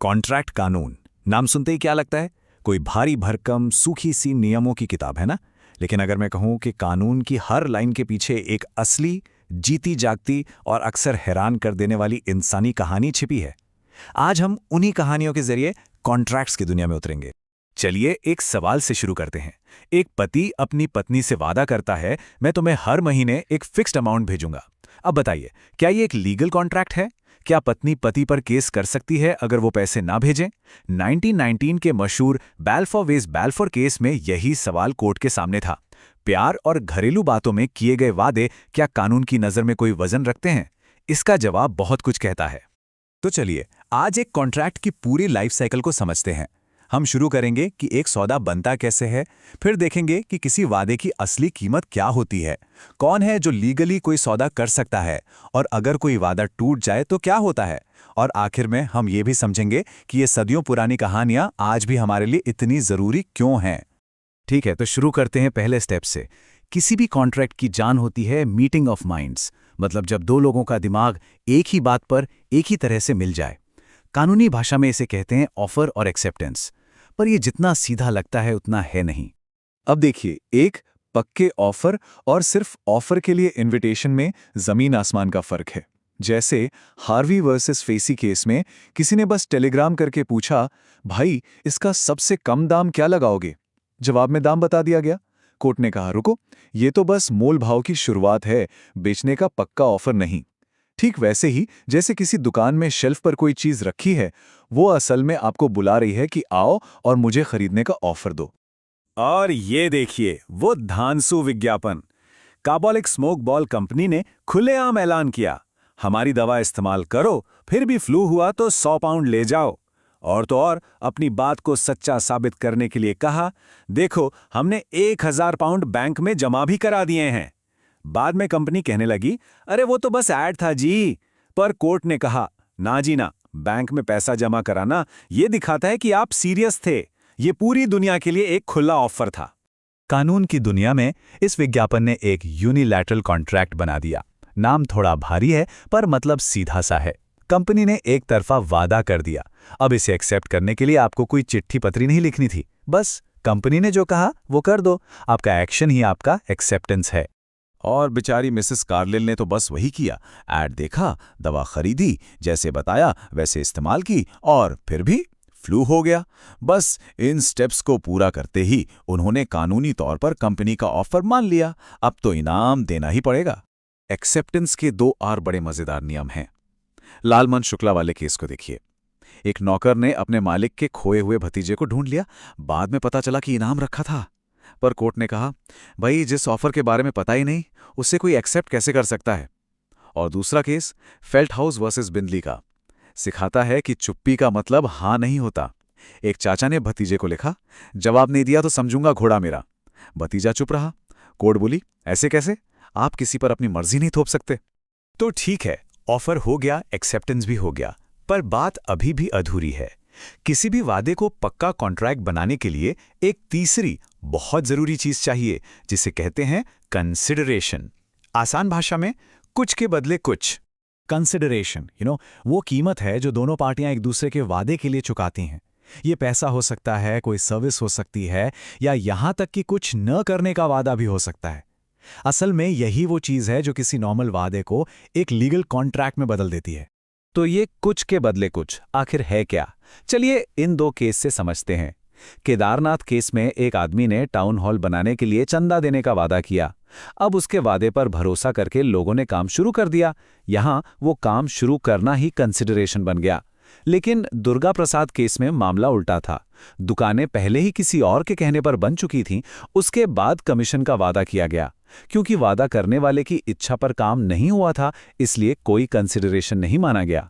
Contract कानून नाम सुनते ही क्या लगता है? कोई भारी भरकम सूखी सी नियमों की किताब है ना। लेकिन अगर मैं कहूं कि कानून की हर लाइन के पीछे एक असली, जीती जागती और अक्सर हैरान कर देने वाली इंसानी कहानी छिपी है। आज हम उन्हीं कहानियों के जरिए कॉन्ट्रैक्ट्स की दुनिया में उतरेंगे। चलिए एक सवाल से शुरू करते हैं। एक पति अपनी पत्नी से वादा करता है, मैं तुम्हें हर महीने एक फिक्स्ड अमाउंट भेजूंगा। अब बताइए, क्या ये एक लीगल कॉन्ट्रैक्ट है? क्या पत्नी पति पर केस कर सकती है अगर वो पैसे ना भेजें? 1919 के मशहूर बाल्फोर वेस बाल्फोर केस में यही सवाल कोर्ट के सामने था। प्यार और घरेलू बातों में किए गए वादे क्या कानून की नज़र में कोई वजन रखते हैं? इसका जवाब बहुत कुछ कहता है। तो चलिए आज एक कॉन्ट्रैक्ट की पूरी लाइफ साइकिल को समझते हैं। हम शुरू करेंगे कि एक सौदा बनता कैसे है, फिर देखेंगे कि किसी वादे की असली कीमत क्या होती है, कौन है जो लीगली कोई सौदा कर सकता है, और अगर कोई वादा टूट जाए तो क्या होता है, और आखिर में हम ये भी समझेंगे कि ये सदियों पुरानी कहानियां आज भी हमारे लिए इतनी ज़रूरी क्यों हैं। ठीक है, तो शुरू करते हैं पहले स्टेप से। किसी भी कॉन्ट्रैक्ट की जान होती है मीटिंग ऑफ माइंड्स, मतलब जब दो लोगों का दिमाग एक ही बात पर एक ही तरह से मिल जाए। कानूनी भाषा में इसे कहते हैं ऑफर और एक्सेप्टेंस। पर यह जितना सीधा लगता है उतना है नहीं। अब देखिए, एक पक्के ऑफर और सिर्फ ऑफर के लिए इनविटेशन में जमीन आसमान का फर्क है। जैसे हार्वी वर्सेस फेसी केस में किसी ने बस टेलीग्राम करके पूछा, भाई इसका सबसे कम दाम क्या लगाओगे? जवाब में दाम बता दिया गया। कोर्ट ने कहा, रुको, ये तो बस मोल भाव की शुरुआत है, बेचने का पक्का ऑफर नहीं। ठीक वैसे ही जैसे किसी दुकान में शेल्फ पर कोई चीज रखी है, वो असल में आपको बुला रही है कि आओ और मुझे खरीदने का ऑफर दो। और ये देखिए वो धांसू विज्ञापन। कार्बोलिक स्मोक बॉल कंपनी ने खुलेआम ऐलान किया, हमारी दवा इस्तेमाल करो, फिर भी फ्लू हुआ तो 100 पाउंड ले जाओ। और तो और अपनी बात को सच्चा साबित करने के लिए कहा, देखो हमने 1000 पाउंड बैंक में जमा भी करा दिए हैं। बाद में कंपनी कहने लगी, अरे वो तो बस ऐड था जी। पर कोर्ट ने कहा, ना जी ना, बैंक में पैसा जमा कराना ये दिखाता है कि आप सीरियस थे। ये पूरी दुनिया के लिए एक खुला ऑफर था। कानून की दुनिया में इस विज्ञापन ने एक यूनिलैटरल कॉन्ट्रैक्ट बना दिया। नाम थोड़ा भारी है पर मतलब सीधा सा है। कंपनी ने एक तरफा वादा कर दिया। अब इसे एक्सेप्ट करने के लिए आपको कोई चिट्ठी पत्री नहीं लिखनी थी, बस कंपनी ने जो कहा वो कर दो। आपका एक्शन ही आपका एक्सेप्टेंस है। और बेचारी मिसेस कार्लिल ने तो बस वही किया, ऐड देखा, दवा खरीदी, जैसे बताया वैसे इस्तेमाल की, और फिर भी फ्लू हो गया। बस इन स्टेप्स को पूरा करते ही उन्होंने कानूनी तौर पर कंपनी का ऑफर मान लिया। अब तो इनाम देना ही पड़ेगा। एक्सेप्टेंस के 2 और बड़े मजेदार नियम हैं। लालमन शुक्ला वाले केस को देखिए। एक नौकर ने अपने मालिक के खोए हुए भतीजे को ढूंढ लिया, बाद में पता चला कि इनाम रखा था। पर कोर्ट ने कहा, भाई जिस ऑफर के बारे में पता ही नहीं, उससे कोई एक्सेप्ट कैसे कर सकता है? और दूसरा केस फेल्ट हाउस वर्सेस बिंदली का सिखाता है कि चुप्पी का मतलब हां नहीं होता। एक चाचा ने भतीजे को लिखा, जवाब नहीं दिया तो समझूंगा घोड़ा मेरा। भतीजा चुप रहा। कोर्ट बोली, ऐसे कैसे? आप किसी पर अपनी मर्जी नहीं थोप सकते। तो ठीक है, ऑफर हो गया, एक्सेप्टेंस भी हो गया, पर बात अभी भी अधूरी है। किसी भी वादे को पक्का कॉन्ट्रैक्ट बनाने के लिए एक तीसरी बहुत जरूरी चीज चाहिए, जिसे कहते हैं कंसिडरेशन। आसान भाषा में कुछ के बदले कुछ। कंसिडरेशन वो कीमत है जो दोनों पार्टियां एक दूसरे के वादे के लिए चुकाती हैं। ये पैसा हो सकता है, कोई सर्विस हो सकती है, या यहां तक कि कुछ न करने का वादा भी हो सकता है। असल में यही वो चीज है जो किसी नॉर्मल वादे को एक लीगल कॉन्ट्रैक्ट में बदल देती है। तो ये कुछ के बदले कुछ आखिर है क्या? चलिए इन 2 केस से समझते हैं। केदारनाथ केस में एक आदमी ने टाउन हॉल बनाने के लिए चंदा देने का वादा किया। अब उसके वादे पर भरोसा करके लोगों ने काम शुरू कर दिया। यहां वो काम शुरू करना ही कंसिडरेशन बन गया। लेकिन दुर्गा प्रसाद केस में मामला उल्टा था। दुकानें पहले ही किसी और के कहने पर बन चुकी थीं, उसके बाद कमीशन का वादा किया गया। क्योंकि वादा करने वाले की इच्छा पर काम नहीं हुआ था, इसलिए कोई कंसिडरेशन नहीं माना गया।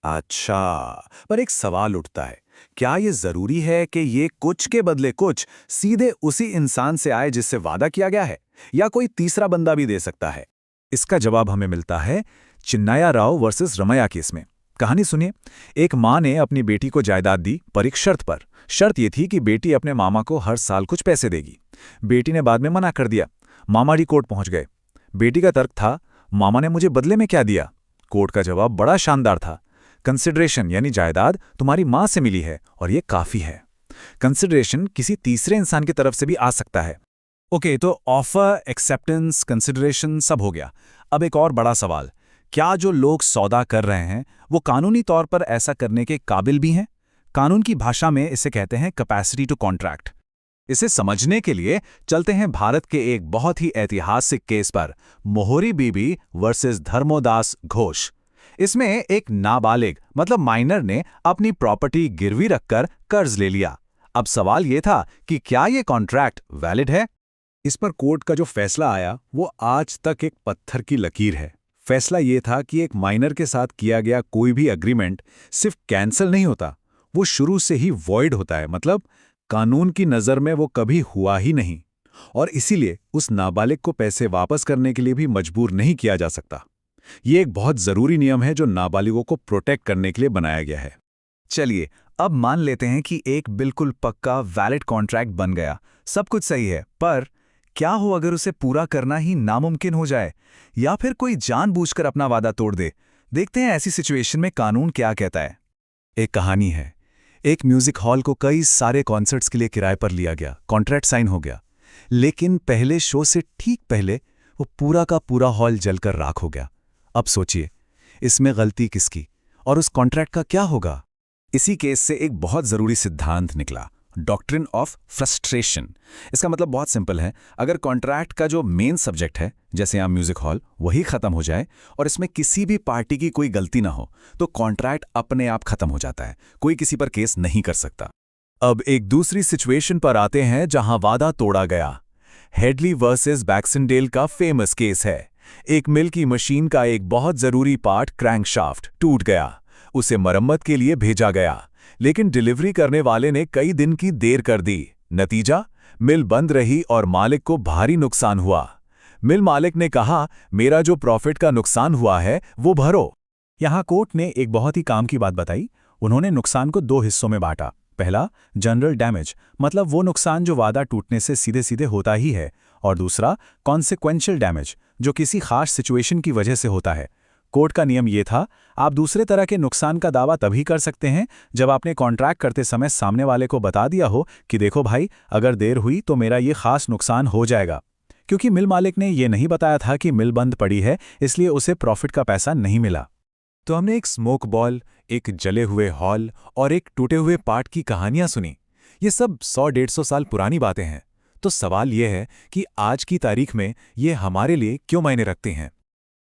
अच्छा, पर एक सवाल उठता है, क्या ये जरूरी है कि ये कुछ के बदले कुछ सीधे उसी इंसान से आए जिससे वादा किया गया है, या कोई तीसरा बंदा भी दे सकता है? इसका जवाब हमें मिलता है चिन्नाया राव वर्सेस रमैया केस में। कहानी सुनिए। एक मां ने अपनी बेटी को जायदाद दी, पर एक शर्त पर। शर्त यह थी कि बेटी अपने मामा को हर साल कुछ पैसे देगी। बेटी ने बाद में मना कर दिया। मामा जी कोर्ट पहुंच गए। बेटी का तर्क था, मामा ने मुझे बदले में क्या दिया? कोर्ट का जवाब बड़ा शानदार था, कंसिडरेशन यानी जायदाद तुम्हारी माँ से मिली है और ये काफी है। कंसिडरेशन किसी तीसरे इंसान की तरफ से भी आ सकता है। ओके, तो ऑफर, एक्सेप्टेंस, कंसिडरेशन सब हो गया। अब एक और बड़ा सवाल, क्या जो लोग सौदा कर रहे हैं वो कानूनी तौर पर ऐसा करने के काबिल भी हैं? कानून की भाषा में इसे कहते हैं कैपेसिटी टू कॉन्ट्रैक्ट। इसे समझने के लिए चलते हैं भारत के एक बहुत ही ऐतिहासिक केस पर, मोहरी बीबी वर्सेस धर्मोदास घोष। इसमें एक नाबालिग मतलब माइनर ने अपनी प्रॉपर्टी गिरवी रखकर कर्ज ले लिया। अब सवाल यह था कि क्या यह कॉन्ट्रैक्ट वैलिड है? इस पर कोर्ट का जो फैसला आया वो आज तक एक पत्थर की लकीर है। फैसला ये था कि एक माइनर के साथ किया गया कोई भी एग्रीमेंट सिर्फ कैंसिल नहीं होता, वो शुरू से ही वॉइड होता है, मतलब कानून की नज़र में वो कभी हुआ ही नहीं, और इसीलिए उस नाबालिग को पैसे वापस करने के लिए भी मजबूर नहीं किया जा सकता। ये एक बहुत ज़रूरी नियम है जो नाबालिगों को प्रोटेक्ट करने के लिए बनाया गया है। चलिए, अब मान लेते हैं कि एक बिल्कुल पक्का वैलिड कॉन्ट्रैक्ट बन गया, सब कुछ सही है, पर क्या हो अगर उसे पूरा करना ही नामुमकिन हो जाए या फिर कोई जानबूझकर अपना वादा तोड़ दे? देखते हैं ऐसी सिचुएशन में कानून क्या कहता है। एक कहानी है, एक म्यूजिक हॉल को कई सारे कॉन्सर्ट्स के लिए किराए पर लिया गया, कॉन्ट्रैक्ट साइन हो गया, लेकिन पहले शो से ठीक पहले वो पूरा का पूरा हॉल जलकर राख हो गया। अब सोचिए, इसमें गलती किसकी और उस कॉन्ट्रैक्ट का क्या होगा? इसी केस से एक बहुत जरूरी सिद्धांत निकला, डॉक्ट्रिन ऑफ फ्रस्ट्रेशन। इसका मतलब बहुत सिंपल है, अगर कॉन्ट्रैक्ट का जो मेन सब्जेक्ट है, जैसे यहाँ म्यूजिक हॉल, वही खत्म हो जाए और इसमें किसी भी पार्टी की कोई गलती ना हो, तो कॉन्ट्रैक्ट अपने आप खत्म हो जाता है, कोई किसी पर केस नहीं कर सकता। अब एक दूसरी सिचुएशन पर आते हैं जहां वादा तोड़ा गया। हेडली वर्सेस बैक्सनडेल का फेमस केस है। एक मिल की मशीन का एक बहुत जरूरी पार्ट, क्रैंकशाफ्ट, टूट गया। उसे मरम्मत के लिए भेजा गया, लेकिन डिलीवरी करने वाले ने कई दिन की देर कर दी। नतीजा, मिल बंद रही और मालिक को भारी नुकसान हुआ। मिल मालिक ने कहा, मेरा जो प्रॉफिट का नुकसान हुआ है वो भरो। यहां कोर्ट ने एक बहुत ही काम की बात बताई। उन्होंने नुकसान को 2 हिस्सों में बांटा। पहला, जनरल डैमेज, मतलब वो नुकसान जो वादा टूटने से सीधे सीधे होता ही है, और दूसरा, कॉन्सिक्वेंशियल डैमेज, जो किसी खास सिचुएशन की वजह से होता है। कोर्ट का नियम ये था, आप दूसरे तरह के नुकसान का दावा तभी कर सकते हैं जब आपने कॉन्ट्रैक्ट करते समय सामने वाले को बता दिया हो कि देखो भाई, अगर देर हुई तो मेरा ये खास नुकसान हो जाएगा। क्योंकि मिल मालिक ने ये नहीं बताया था कि मिल बंद पड़ी है, इसलिए उसे प्रॉफिट का पैसा नहीं मिला। तो हमने एक स्मोक बॉल, एक जले हुए हॉल और एक टूटे हुए पार्ट की कहानियां सुनी। ये सब 100-150 साल पुरानी बातें हैं। तो सवाल यह है कि आज की तारीख में ये हमारे लिए क्यों मायने रखते हैं?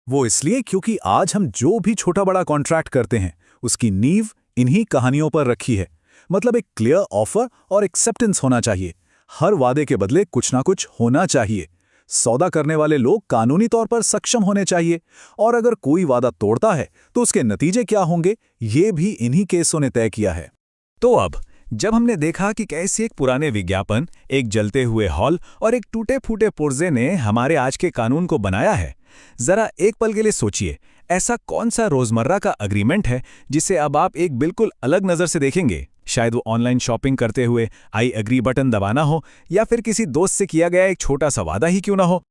वो इसलिए क्योंकि आज हम जो भी छोटा बड़ा कॉन्ट्रैक्ट करते हैं, उसकी नींव इन्हीं कहानियों पर रखी है। मतलब एक क्लियर ऑफर और एक्सेप्टेंस होना चाहिए। हर वादे के बदले कुछ ना कुछ होना चाहिए। सौदा करने वाले लोग कानूनी तौर पर सक्षम होने चाहिए, और अगर कोई वादा तोड़ता है तो उसके नतीजे क्या होंगे, ये भी इन्हीं केसों ने तय किया है। तो अब जब हमने देखा कि कैसे एक पुराने विज्ञापन, एक जलते हुए हॉल और एक टूटे फूटे पुर्जे ने हमारे आज के कानून को बनाया है, जरा एक पल के लिए सोचिए, ऐसा कौन सा रोजमर्रा का एग्रीमेंट है जिसे अब आप एक बिल्कुल अलग नजर से देखेंगे? शायद वो ऑनलाइन शॉपिंग करते हुए आई एग्री बटन दबाना हो, या फिर किसी दोस्त से किया गया एक छोटा सा वादा ही क्यों ना हो।